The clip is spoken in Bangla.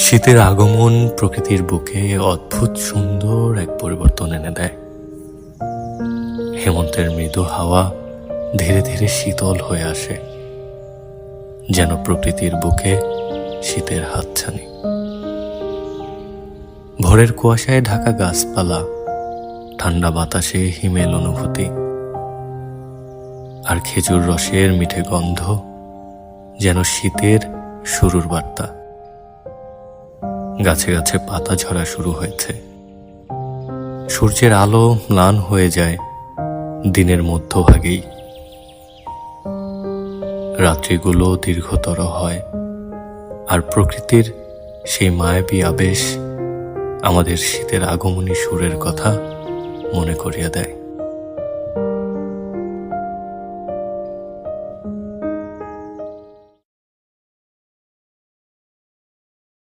শীতের আগমন প্রকৃতির বুকে অদ্ভুত সুন্দর এক পরিবর্তন এনে দেয়। হেমন্তের মৃদু হাওয়া ধীরে ধীরে শীতল হয়ে আসে, যেন প্রকৃতির বুকে শীতের হাতছানি। ভোরের কুয়াশায় ঢাকা গাছপালা, ঠান্ডা বাতাসে হিমেল অনুভূতি, আর খেজুর রসের মিঠে গন্ধ যেন শীতের শুরুর বার্তা। গাছে গাছে পাতা ঝরা শুরু হয়েছে, সূর্যের আলো ম্লান হয়ে যায় দিনের মধ্যভাগেই। রাত্রিগুলো দীর্ঘতর হয়, আর প্রকৃতির সেই মায়াবী আবেশ আমাদের শীতের আগমনী সুরের কথা মনে করিয়ে দেয়।